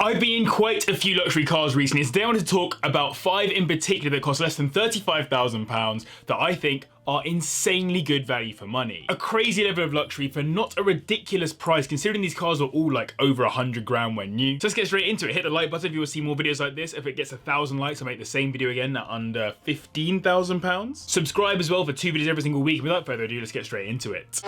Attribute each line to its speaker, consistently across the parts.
Speaker 1: I've been in quite a few luxury cars recently, and today I want to talk about 5 in particular that cost less than £35,000 that I think are insanely good value for money. A crazy level of luxury for not a ridiculous price, considering these cars are all like over 100 grand when new. So let's get straight into it. Hit the like button if you want to see more videos like this. If it gets 1,000 likes, I'll make the same video again at under £15,000. Subscribe as well for 2 videos every single week. Without further ado, let's get straight into it.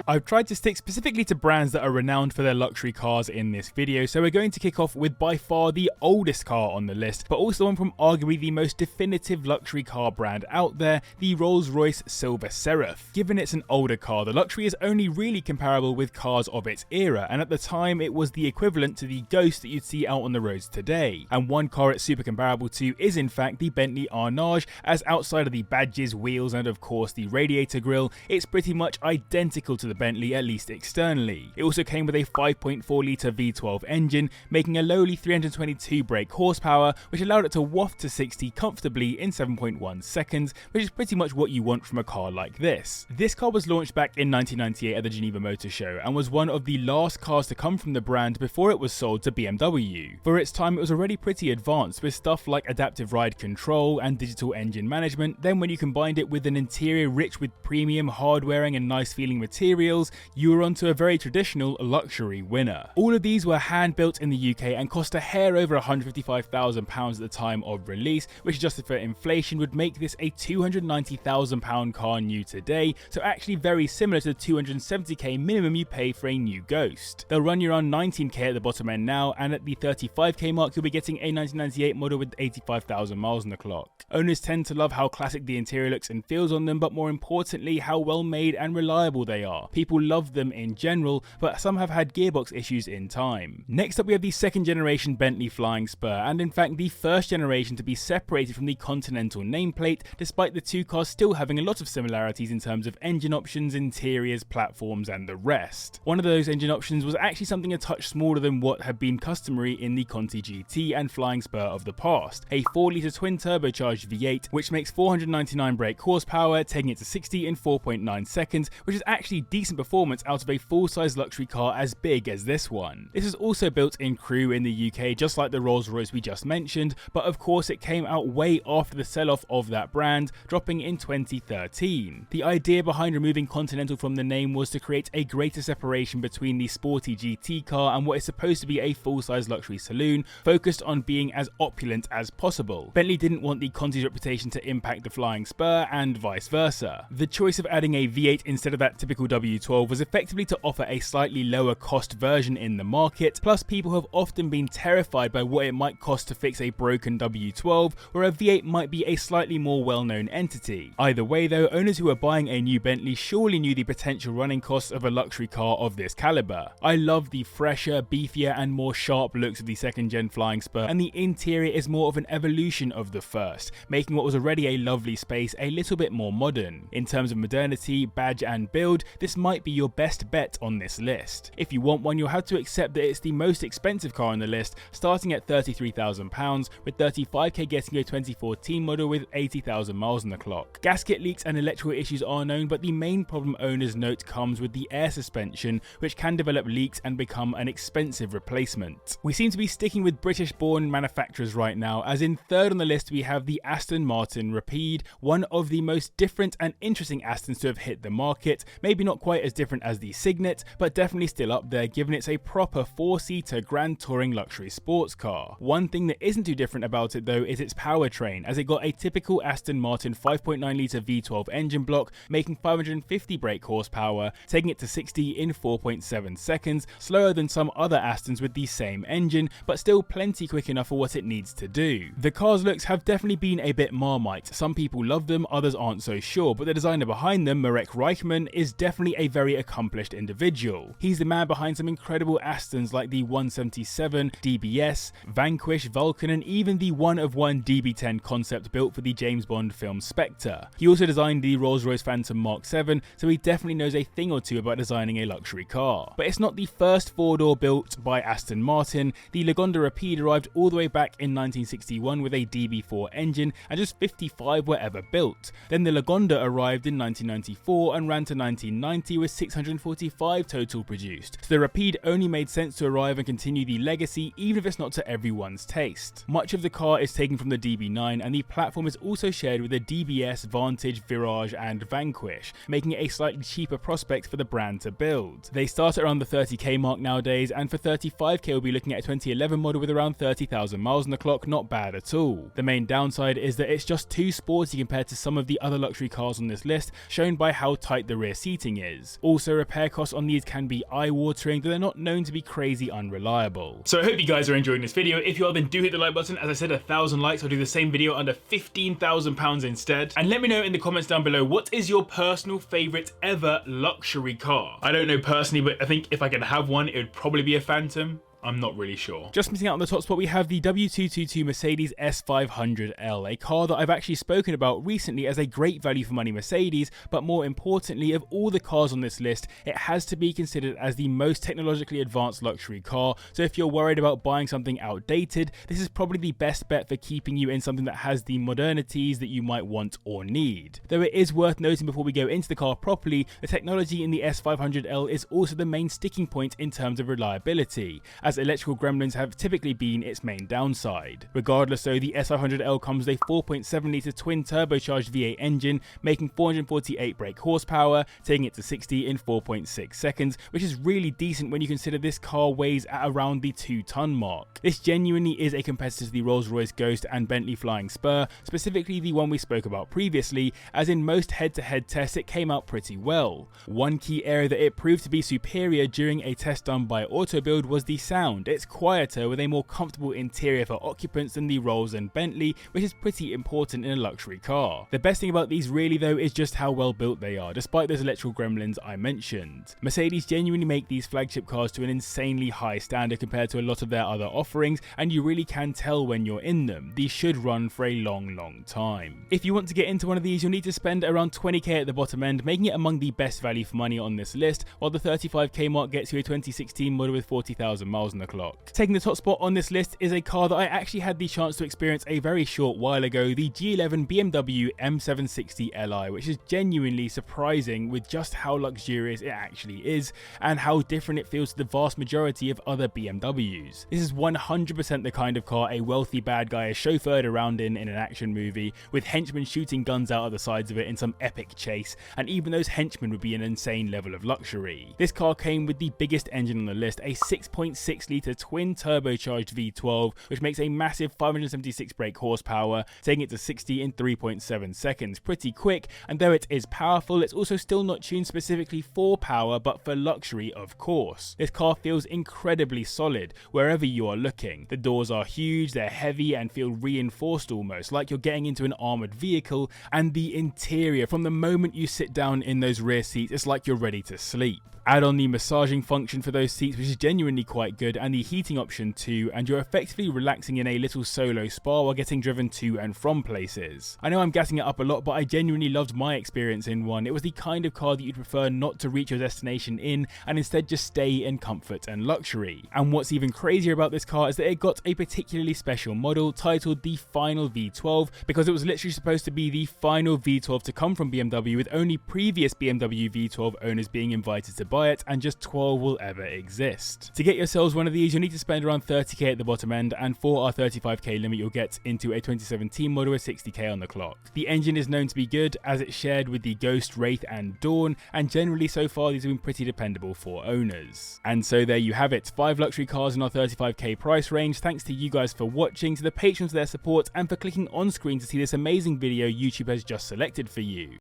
Speaker 1: I've tried to stick specifically to brands that are renowned for their luxury cars in this video, so we're going to kick off with by far the oldest car on the list, but also one from arguably the most definitive luxury car brand out there, the Rolls-Royce Silver Seraph. Given it's an older car, the luxury is only really comparable with cars of its era, and at the time it was the equivalent to the Ghost that you'd see out on the roads today. And one car it's super comparable to is in fact the Bentley Arnage, as outside of the badges, wheels and of course the radiator grille, it's pretty much identical to the Bentley, at least externally. It also came with a 5.4 litre V12 engine, making a lowly 322 brake horsepower, which allowed it to waft to 60 comfortably in 7.1 seconds, which is pretty much what you want from a car like this. This car was launched back in 1998 at the Geneva Motor Show and was one of the last cars to come from the brand before it was sold to BMW. For its time, it was already pretty advanced with stuff like adaptive ride control and digital engine management. Then when you combined it with an interior rich with premium hardwaring and nice feeling materials, you were onto a very traditional luxury winner. All of these were hand built in the UK and cost a hair over £155,000 at the time of release, which adjusted for inflation would make this a £290,000 car new today, so actually very similar to the £270k minimum you pay for a new Ghost. They'll run you around 19k at the bottom end now, and at the 35k mark you'll be getting a 1998 model with 85,000 miles on the clock. Owners tend to love how classic the interior looks and feels on them, but more importantly how well made and reliable they are. People love them in general, but some have had gearbox issues in time. Next up we have the second generation Bentley Flying Spur, and in fact the first generation to be separated from the Continental nameplate, despite the two cars still having a lot of similarities in terms of engine options, interiors, platforms and the rest. One of those engine options was actually something a touch smaller than what had been customary in the Conti GT and Flying Spur of the past, a 4 litre twin turbocharged V8 which makes 499 brake horsepower, taking it to 60 in 4.9 seconds, which is actually decent performance out of a full-size luxury car as big as this one. This is also built in Crewe in the UK, just like the Rolls-Royce we just mentioned, but of course it came out way after the sell-off of that brand, dropping in 2013. The idea behind removing Continental from the name was to create a greater separation between the sporty GT car and what is supposed to be a full-size luxury saloon, focused on being as opulent as possible. Bentley didn't want the Conti's reputation to impact the Flying Spur and vice versa. The choice of adding a V8 instead of that typical W12 was effectively to offer a slightly lower cost version in the market, plus people have often been terrified by what it might cost to fix a broken W12, where a V8 might be a slightly more well-known entity. Either way though, owners who are buying a new Bentley surely knew the potential running costs of a luxury car of this caliber. I love the fresher, beefier and more sharp looks of the second gen Flying Spur, and the interior is more of an evolution of the first, making what was already a lovely space a little bit more modern. In terms of modernity, badge and build, this might be your best bet on this list. If you want one, you'll have to accept that it's the most expensive car on the list, starting at £33,000, with 35k getting a 2014 model with 80,000 miles on the clock. Gasket leaks and electrical issues are known, but the main problem owners note comes with the air suspension, which can develop leaks and become an expensive replacement. We seem to be sticking with British-born manufacturers right now, as in third on the list we have the Aston Martin Red, one of the most different and interesting Astons to have hit the market, maybe not quite as different as the Signet, but definitely still up there given it's a proper 4-seater grand touring luxury sports car. One thing that isn't too different about it though is its powertrain, as it got a typical Aston Martin 5.9 litre V12 engine block, making 550 brake horsepower, taking it to 60 in 4.7 seconds, slower than some other Astons with the same engine, but still plenty quick enough for what it needs to do. The car's looks have definitely been a bit Marmite. Some people love them, others aren't so sure, but the designer behind them, Marek Reichman, is definitely a very accomplished individual. He's the man behind some incredible Astons like the 177, DBS, Vanquish, Vulcan, and even the one-of-one DB10 concept built for the James Bond film Spectre. He also designed the Rolls-Royce Phantom Mark 7, so he definitely knows a thing or two about designing a luxury car. But it's not the first four-door built by Aston Martin. The Lagonda Rapide arrived all the way back in 1961 with a DB4 engine, and just 55 were ever built. Then the Lagonda arrived in 1994 and ran to 1990 with 645 total produced. So the Rapide only made sense to arrive and continue the legacy, even if it's not to everyone's taste. Much of the car is taken from the DB9, and the platform is also shared with the DBS, Vantage, Virage and Vanquish, making it a slightly cheaper prospect for the brand to build. They start at around the 30k mark nowadays, and for 35k we'll be looking at a 2011 model with around 30,000 miles on the clock, not bad at all. The main downside is that it's just too sporty compared to some of the other luxury cars on this list, shown by how tight the rear seating is. Also, repair costs on these can be eye-watering, though they're not known to be crazy unreliable. So I hope you guys are enjoying this video. If you are, then do hit the like button. As I said, 1,000 likes, I'll do the same video under £15,000 instead. And let me know in the comments down below, what is your personal favourite ever luxury car? I don't know personally, but I think if I could have one, it would probably be a Phantom. I'm not really sure. Just missing out on the top spot, we have the W222 Mercedes S500L, a car that I've actually spoken about recently as a great value for money Mercedes, but more importantly, of all the cars on this list, it has to be considered as the most technologically advanced luxury car. So if you're worried about buying something outdated, this is probably the best bet for keeping you in something that has the modernities that you might want or need. Though it is worth noting before we go into the car properly, the technology in the S500L is also the main sticking point in terms of reliability, as electrical gremlins have typically been its main downside. Regardless though, the S500L comes with a 4.7 litre twin turbocharged V8 engine, making 448 brake horsepower, taking it to 60 in 4.6 seconds, which is really decent when you consider this car weighs at around the 2-ton mark. This genuinely is a competitor to the Rolls-Royce Ghost and Bentley Flying Spur, specifically the one we spoke about previously, as in most head-to-head tests it came out pretty well. One key area that it proved to be superior during a test done by AutoBuild was the sound. It's quieter with a more comfortable interior for occupants than the Rolls and Bentley, which is pretty important in a luxury car. The best thing about these really though is just how well built they are, despite those electrical gremlins I mentioned. Mercedes genuinely make these flagship cars to an insanely high standard compared to a lot of their other offerings, and you really can tell when you're in them. These should run for a long time. If you want to get into one of these, you'll need to spend around 20k at the bottom end, making it among the best value for money on this list, while the 35k mark gets you a 2016 model with 40,000 miles on the clock. Taking the top spot on this list is a car that I actually had the chance to experience a very short while ago, the G11 BMW M760Li, which is genuinely surprising with just how luxurious it actually is and how different it feels to the vast majority of other BMWs. This is 100% the kind of car a wealthy bad guy is chauffeured around in an action movie, with henchmen shooting guns out of the sides of it in some epic chase, and even those henchmen would be an insane level of luxury. This car came with the biggest engine on the list, a 6.6 litre twin turbocharged V12, which makes a massive 576 brake horsepower, taking it to 60 in 3.7 seconds. Pretty quick, and though it is powerful, it's also still not tuned specifically for power, but for luxury of course. This car feels incredibly solid wherever you are looking. The doors are huge, they're heavy and feel reinforced almost, like you're getting into an armoured vehicle, and the interior, from the moment you sit down in those rear seats, it's like you're ready to sleep. Add on the massaging function for those seats, which is genuinely quite good, and the heating option too, and you're effectively relaxing in a little solo spa while getting driven to and from places. I know I'm gassing it up a lot, but I genuinely loved my experience in one. It was the kind of car that you'd prefer not to reach your destination in, and instead just stay in comfort and luxury. And what's even crazier about this car is that it got a particularly special model titled the Final V12, because it was literally supposed to be the final V12 to come from BMW, with only previous BMW V12 owners being invited to buy it, and just 12 will ever exist. To get yourselves one of these, you'll need to spend around 30k at the bottom end, and for our 35k limit you'll get into a 2017 model with 60k on the clock. The engine is known to be good, as it's shared with the Ghost, Wraith and Dawn, and generally so far these have been pretty dependable for owners. And so there you have it, 5 luxury cars in our 35k price range. Thanks to you guys for watching, to the patrons for their support, and for clicking on screen to see this amazing video YouTube has just selected for you.